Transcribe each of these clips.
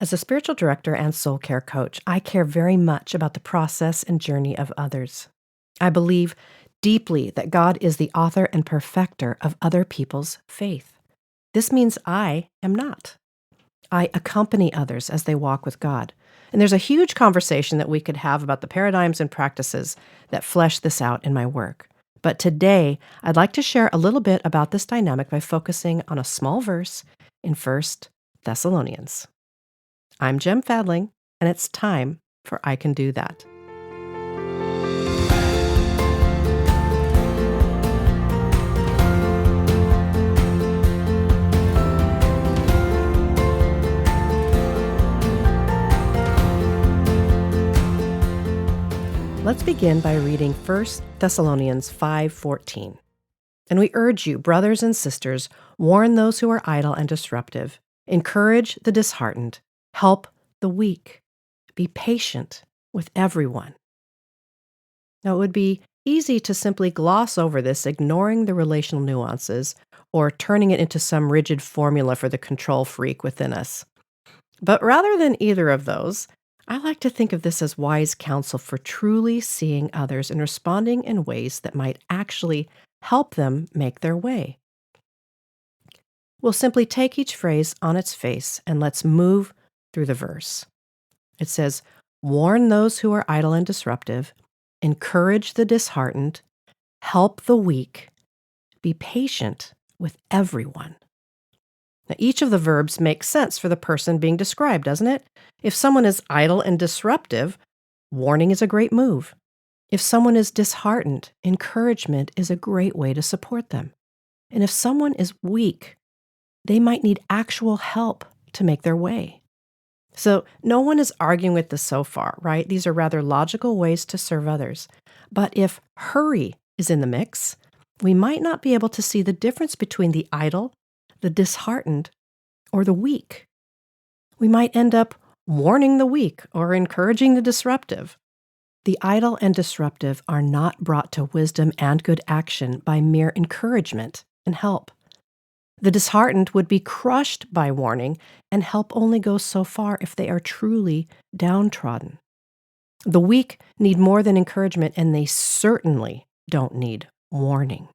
As a spiritual director and soul care coach, I care very much about the process and journey of others. I believe deeply that God is the author and perfecter of other people's faith. This means I am not. I accompany others as they walk with God. And there's a huge conversation that we could have about the paradigms and practices that flesh this out in my work. But today, I'd like to share a little bit about this dynamic by focusing on a small verse in First Thessalonians. I'm Jem Fadling, and it's time for I Can Do That. Let's begin by reading 1 Thessalonians 5:14. And we urge you, brothers and sisters, warn those who are idle and disruptive, encourage the disheartened, help the weak, be patient with everyone. Now, it would be easy to simply gloss over this, ignoring the relational nuances or turning it into some rigid formula for the control freak within us. But rather than either of those, I like to think of this as wise counsel for truly seeing others and responding in ways that might actually help them make their way. We'll simply take each phrase on its face and let's move through the verse. It says, warn those who are idle and disruptive, encourage the disheartened, help the weak, be patient with everyone. Now, each of the verbs makes sense for the person being described, doesn't it? If someone is idle and disruptive, warning is a great move. If someone is disheartened, encouragement is a great way to support them. And if someone is weak, they might need actual help to make their way. So no one is arguing with this so far, right? These are rather logical ways to serve others. But if hurry is in the mix, we might not be able to see the difference between the idle, the disheartened, or the weak. We might end up warning the weak or encouraging the disruptive. The idle and disruptive are not brought to wisdom and good action by mere encouragement and help. The disheartened would be crushed by warning, and help only goes so far if they are truly downtrodden. The weak need more than encouragement, and they certainly don't need warning.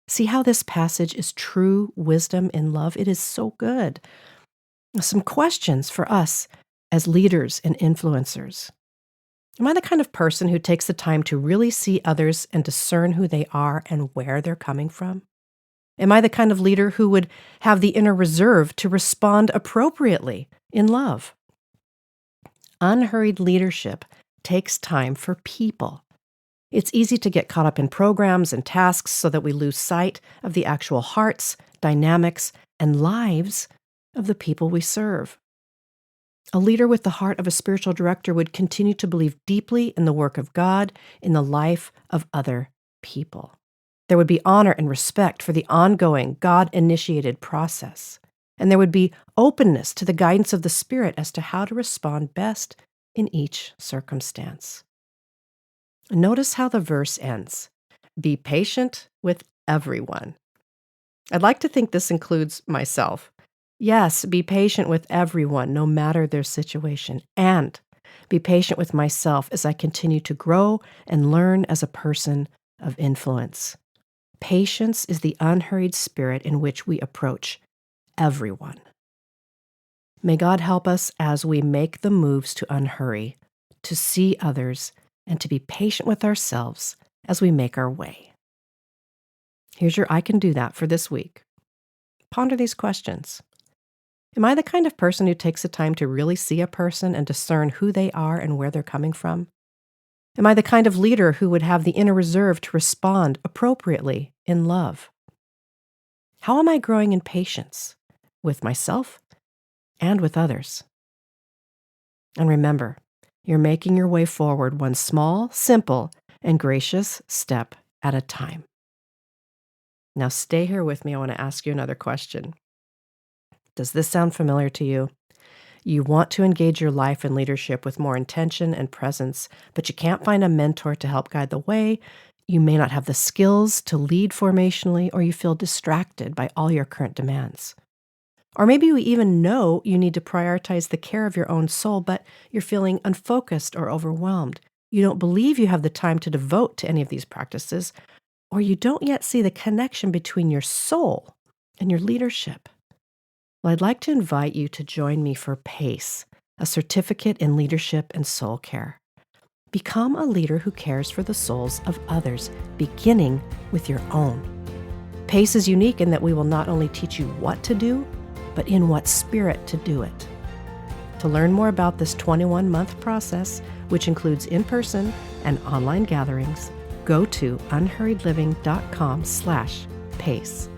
See how this passage is true wisdom in love? It is so good. Some questions for us as leaders and influencers. Am I the kind of person who takes the time to really see others and discern who they are and where they're coming from? Am I the kind of leader who would have the inner reserve to respond appropriately in love? Unhurried leadership takes time for people. It's easy to get caught up in programs and tasks so that we lose sight of the actual hearts, dynamics, and lives of the people we serve. A leader with the heart of a spiritual director would continue to believe deeply in the work of God in the life of other people. There would be honor and respect for the ongoing God-initiated process, and there would be openness to the guidance of the Spirit as to how to respond best in each circumstance. Notice how the verse ends. Be patient with everyone. I'd like to think this includes myself. Yes, be patient with everyone, no matter their situation, and be patient with myself as I continue to grow and learn as a person of influence. Patience is the unhurried spirit in which we approach everyone. May God help us as we make the moves to unhurry, to see others, and to be patient with ourselves as we make our way. Here's your I Can Do That for this week. Ponder these questions. Am I the kind of person who takes the time to really see a person and discern who they are and where they're coming from? Am I the kind of leader who would have the inner reserve to respond appropriately in love? How am I growing in patience with myself and with others? And remember, you're making your way forward one small, simple, and gracious step at a time. Now stay here with me. I want to ask you another question. Does this sound familiar to you? You want to engage your life and leadership with more intention and presence, but you can't find a mentor to help guide the way. You may not have the skills to lead formationally, or you feel distracted by all your current demands. Or maybe you even know you need to prioritize the care of your own soul, but you're feeling unfocused or overwhelmed. You don't believe you have the time to devote to any of these practices, or you don't yet see the connection between your soul and your leadership. Well, I'd like to invite you to join me for PACE, a certificate in leadership and soul care. Become a leader who cares for the souls of others, beginning with your own. PACE is unique in that we will not only teach you what to do, but in what spirit to do it. To learn more about this 21-month process, which includes in-person and online gatherings, go to unhurriedliving.com/PACE.